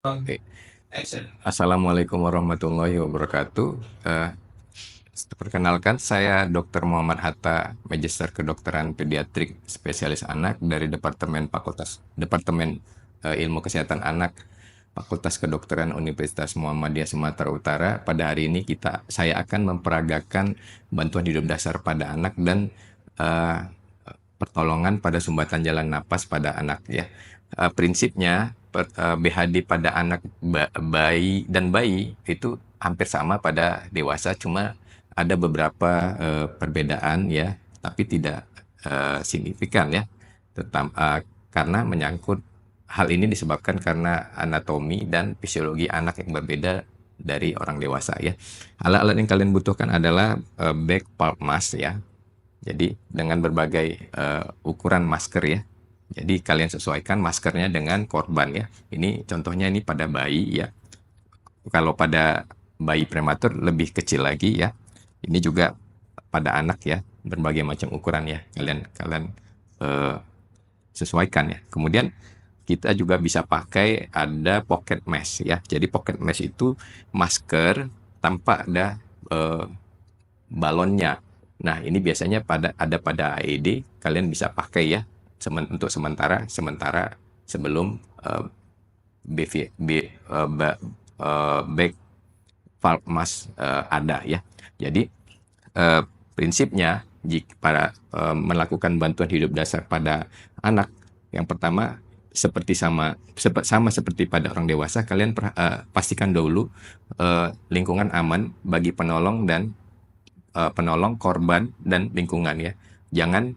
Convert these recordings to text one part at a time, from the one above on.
Oke. Assalamualaikum warahmatullahi wabarakatuh. Perkenalkan, saya Dr. Muhammad Hatta, Magister Kedokteran Pediatrik Spesialis Anak dari Departemen Ilmu Kesehatan Anak Fakultas Kedokteran Universitas Muhammadiyah Sumatera Utara. Pada hari ini saya akan memperagakan bantuan hidup dasar pada anak dan eh, pertolongan pada sumbatan jalan napas pada anak ya. Prinsipnya BHD pada anak bayi itu hampir sama pada dewasa, cuma ada beberapa perbedaan ya, tapi tidak signifikan ya. Karena menyangkut hal ini disebabkan karena anatomi dan fisiologi anak yang berbeda dari orang dewasa ya. Alat-alat yang kalian butuhkan adalah back pulp mask ya. Jadi dengan berbagai ukuran masker ya. Jadi kalian sesuaikan maskernya dengan korban ya. Ini contohnya ini pada bayi ya. Kalau pada bayi prematur lebih kecil lagi ya. Ini juga pada anak ya, berbagai macam ukuran ya. Kalian eh, sesuaikan ya. Kemudian kita juga bisa pakai ada pocket mask ya. Jadi pocket mask itu masker tanpa ada balonnya. Nah, ini biasanya ada pada AED, kalian bisa pakai ya untuk sementara sebelum BV, back valve mask ada ya. Jadi eh, prinsipnya jika melakukan bantuan hidup dasar pada anak, yang pertama sama seperti pada orang dewasa, kalian pastikan dahulu lingkungan aman bagi penolong, korban, dan lingkungan ya. Jangan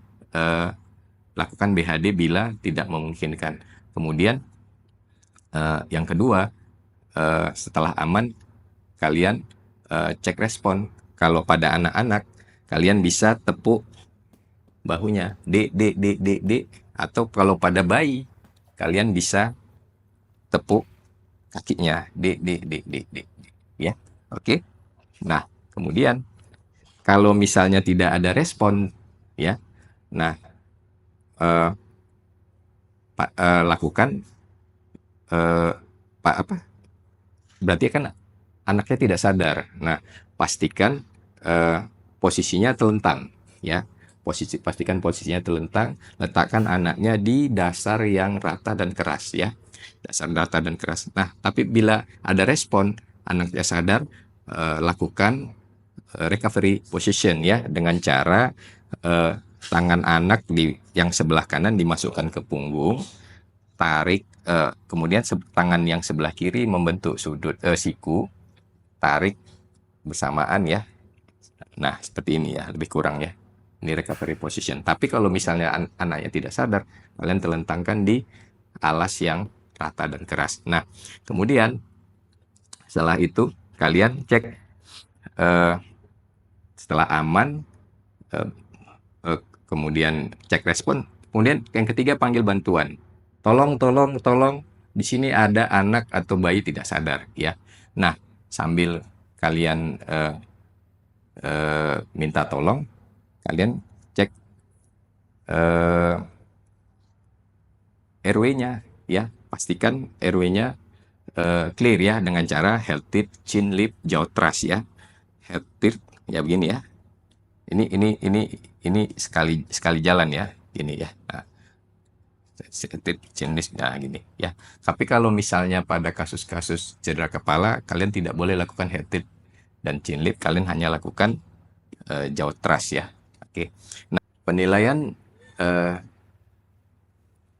lakukan BHD bila tidak memungkinkan. Kemudian yang kedua, setelah aman, kalian cek respon. Kalau pada anak-anak, kalian bisa tepuk bahunya, D, D, D, D, D. Atau kalau pada bayi, kalian bisa tepuk kakinya, D, D, D, D, D. Ya, oke. Nah, kemudian kalau misalnya tidak ada respon, ya, nah eh, lakukan eh, apa? Berarti kan anaknya tidak sadar. Nah, pastikan eh, posisinya telentang, ya. Pastikan posisinya telentang. Letakkan anaknya di dasar yang rata dan keras, ya. Dasar rata dan keras. Nah, tapi bila ada respon, anaknya sadar, lakukan recovery position ya, dengan cara eh, tangan anak yang sebelah kanan dimasukkan ke punggung, tarik, kemudian tangan yang sebelah kiri membentuk sudut siku, tarik bersamaan ya. Nah, seperti ini ya, lebih kurang ya. Ini recovery position. Tapi kalau misalnya anaknya tidak sadar, kalian telentangkan di alas yang rata dan keras. Nah, kemudian setelah itu kalian cek eh, setelah aman, eh, kemudian cek respon. Kemudian yang ketiga, panggil bantuan. Tolong, tolong, tolong. Di sini ada anak atau bayi tidak sadar ya. Nah, sambil kalian minta tolong, kalian cek RW-nya ya. Pastikan RW-nya clear ya, dengan cara head tilt, chin lip, jaw thrust ya. Head tilt ya begini ya. Ini sekali sekali jalan ya, gini ya. Nah, jenis nah gini ya. Tapi kalau misalnya pada kasus-kasus cedera kepala, kalian tidak boleh lakukan head tilt dan chin lip, kalian hanya lakukan jaw thrust ya. Oke. Nah, penilaian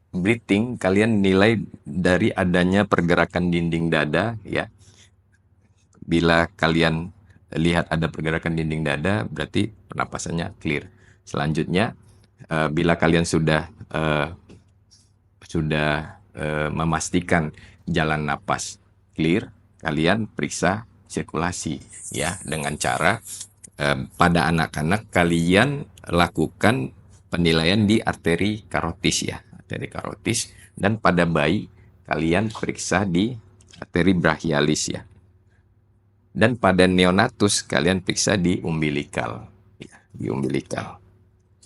breathing, kalian nilai dari adanya pergerakan dinding dada ya. Bila kalian lihat ada pergerakan dinding dada, berarti pernapasannya clear. Selanjutnya, bila kalian sudah memastikan jalan napas clear, kalian periksa sirkulasi ya, dengan cara pada anak-anak kalian lakukan penilaian di arteri karotis ya, arteri karotis, dan pada bayi kalian periksa di arteri brachialis ya. Dan pada neonatus kalian periksa di umbilikal ya, di umbilikal.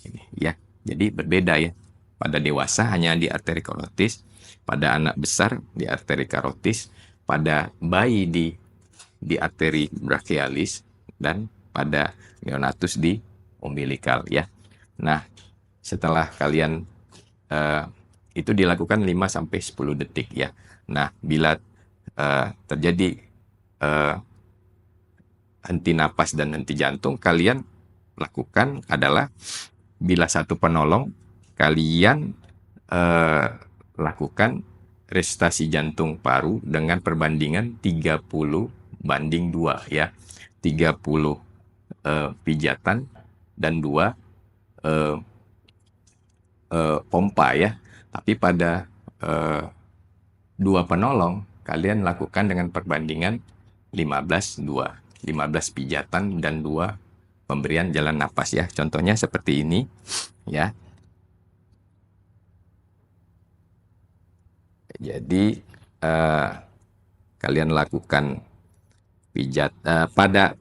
Ini ya. Jadi berbeda ya. Pada dewasa hanya di arteri karotis, pada anak besar di arteri karotis, pada bayi di arteri brachialis dan pada neonatus di umbilikal ya. Nah, setelah kalian itu dilakukan 5 sampai 10 detik ya. Nah, bila terjadi henti napas dan henti jantung, kalian lakukan adalah bila satu penolong, kalian lakukan resusitasi jantung paru dengan perbandingan 30:2 ya. 30 pijatan dan 2 pompa ya. Tapi pada 2 penolong, kalian lakukan dengan perbandingan 15:2. 15 pijatan dan 2 pemberian jalan napas ya. Contohnya seperti ini ya. Jadi kalian lakukan pijat pada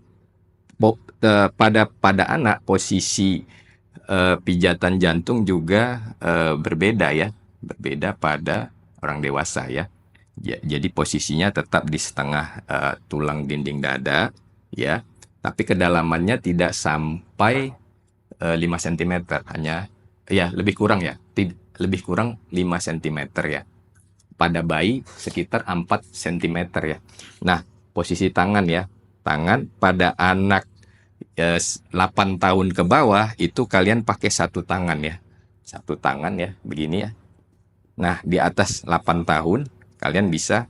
anak, posisi pijatan jantung juga berbeda ya, berbeda pada orang dewasa ya. Jadi posisinya tetap di setengah tulang dinding dada ya, tapi kedalamannya tidak sampai 5 cm, hanya ya lebih kurang ya, lebih kurang 5 cm ya. Pada bayi sekitar 4 cm ya. Nah, posisi tangan ya, tangan pada anak 8 tahun ke bawah itu kalian pakai satu tangan ya, satu tangan ya, begini ya. Nah, di atas 8 tahun kalian bisa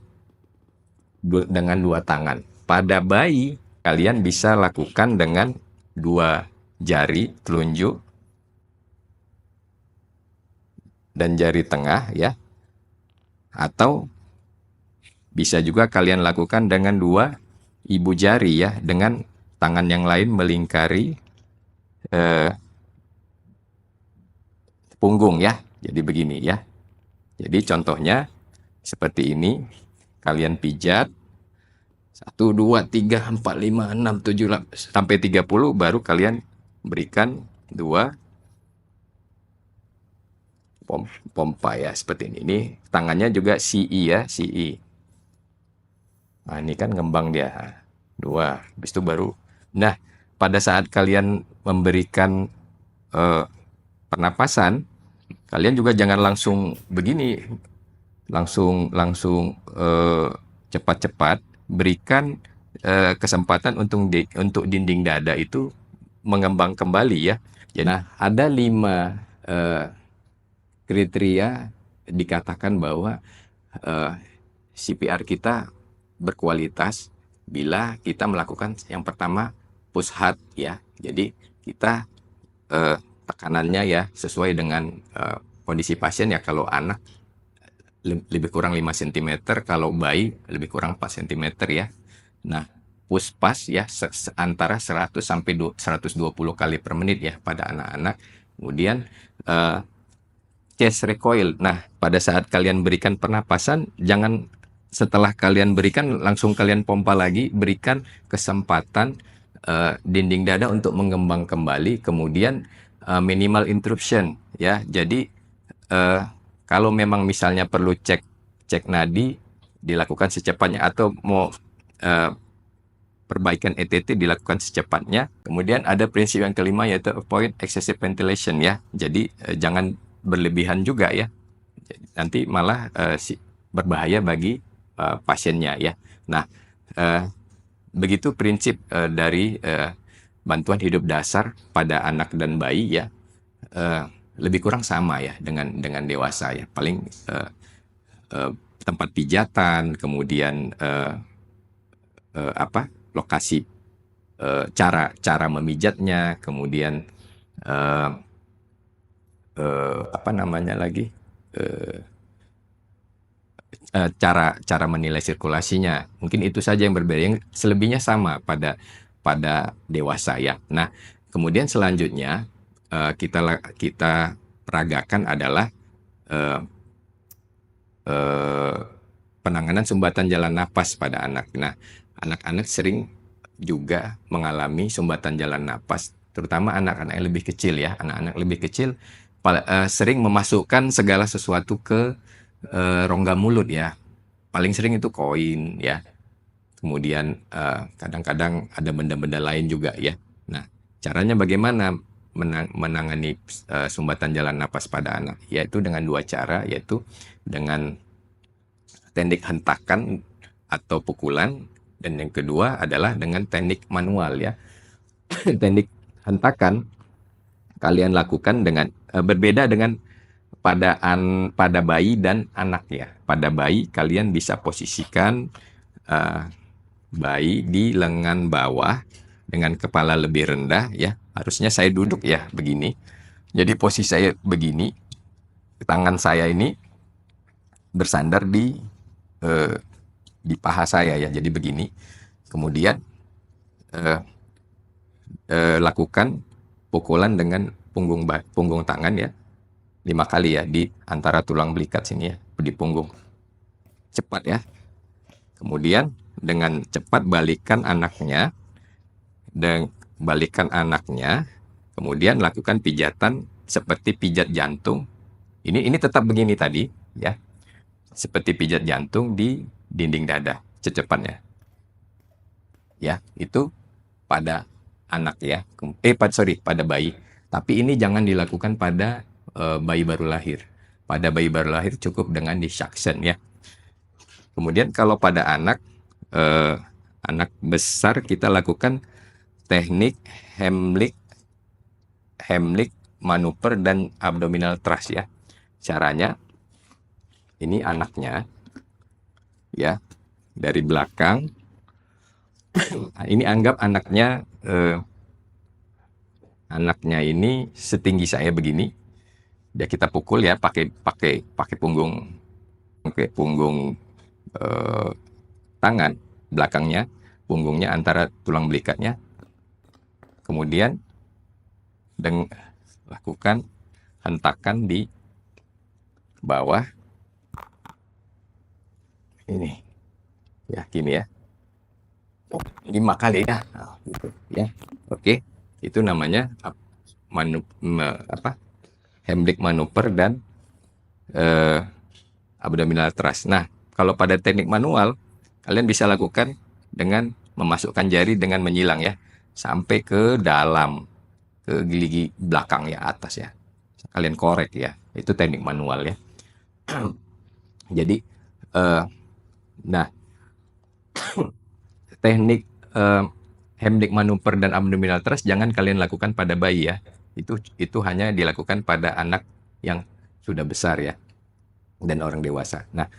dengan 2 tangan. Pada bayi kalian bisa lakukan dengan 2 jari telunjuk dan jari tengah ya. Atau bisa juga kalian lakukan dengan 2 ibu jari ya, dengan tangan yang lain melingkari punggung ya. Jadi begini ya. Jadi contohnya seperti ini, kalian pijat 1, 2, 3, 4, 5, 6, 7 sampai 30, baru kalian berikan 2 pompa ya, seperti ini. Ini tangannya juga CE ya, CE. Nah, ini kan ngembang dia. 2, habis itu baru. Nah, pada saat kalian memberikan pernapasan, kalian juga jangan langsung begini, langsung cepat-cepat. Berikan kesempatan untuk dinding dada itu mengembang kembali ya. Jadi, nah, ada 5 kriteria dikatakan bahwa CPR kita berkualitas bila kita melakukan yang pertama push heart ya. Jadi kita tekanannya ya sesuai dengan kondisi pasien ya. Kalau anak lebih kurang 5 cm, kalau bayi lebih kurang 4 cm ya. Nah, push pas ya antara 100 sampai 120 kali per menit ya pada anak-anak. Kemudian chest recoil. Nah, pada saat kalian berikan pernapasan, jangan setelah kalian berikan langsung kalian pompa lagi, berikan kesempatan dinding dada untuk mengembang kembali, kemudian minimal interruption ya. Jadi kalau memang misalnya perlu cek nadi, dilakukan secepatnya, atau mau perbaikan ETT dilakukan secepatnya. Kemudian ada prinsip yang kelima, yaitu avoid excessive ventilation ya. Jadi jangan berlebihan juga ya, nanti malah berbahaya bagi pasiennya ya. Nah, begitu prinsip dari bantuan hidup dasar pada anak dan bayi ya, lebih kurang sama ya dengan dewasa ya. Paling tempat pijatan, kemudian lokasi cara memijatnya, kemudian cara menilai sirkulasinya. Mungkin itu saja yang berbeda. Yang selebihnya sama pada dewasa ya. Nah, kemudian selanjutnya kita peragakan adalah penanganan sumbatan jalan napas pada anak. Nah, anak-anak sering juga mengalami sumbatan jalan napas, terutama anak-anak yang lebih kecil ya. Anak-anak lebih kecil sering memasukkan segala sesuatu ke rongga mulut ya. paling sering itu koin ya. Kemudian kadang-kadang ada benda-benda lain juga ya. Nah, caranya bagaimana menangani sumbatan jalan napas pada anak? Yaitu dengan dua cara, yaitu dengan teknik hentakan atau pukulan, dan yang kedua adalah dengan teknik manual ya. Teknik hentakan kalian lakukan dengan berbeda dengan pada bayi dan anak ya. Pada bayi kalian bisa posisikan bayi di lengan bawah dengan kepala lebih rendah ya. Harusnya saya duduk ya begini. Jadi posisi saya begini, tangan saya ini bersandar di paha saya ya. Jadi begini. Kemudian lakukan pukulan dengan punggung tangan ya. 5 kali ya di antara tulang belikat sini ya, di punggung. Cepat ya. Kemudian dengan cepat balikan anaknya, kemudian lakukan pijatan seperti pijat jantung. Ini tetap begini tadi ya. Seperti pijat jantung di dinding dada, secepatnya. Ya, itu pada anak ya. Pada bayi. Tapi ini jangan dilakukan pada bayi baru lahir. Pada bayi baru lahir cukup dengan di suction ya. Kemudian kalau pada anak besar kita lakukan teknik Heimlich manuver dan abdominal thrust ya. Caranya ini anaknya ya dari belakang. Ini anggap anaknya ini setinggi saya begini. Ya kita pukul ya pakai punggung tangan belakangnya, punggungnya antara tulang belikatnya. Kemudian lakukan hentakan di bawah ini ya, gini ya, 5 kali ya, gitu ya. Oke, itu namanya Heimlich manuver dan abdominal thrust. Nah, kalau pada teknik manual kalian bisa lakukan dengan memasukkan jari dengan menyilang ya, sampai ke dalam, ke gigi belakang ya, atas ya. Kalian korek ya, itu teknik manual ya. Jadi, nah, teknik Heimlich manuver dan abdominal thrust jangan kalian lakukan pada bayi ya. Itu hanya dilakukan pada anak yang sudah besar ya, dan orang dewasa. Nah,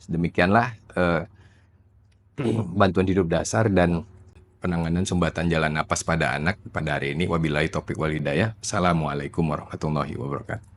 demikianlah bantuan hidup dasar dan penanganan sumbatan jalan napas pada anak pada hari ini. Wabillahi taufiq wal hidayah. Assalamualaikum warahmatullahi wabarakatuh.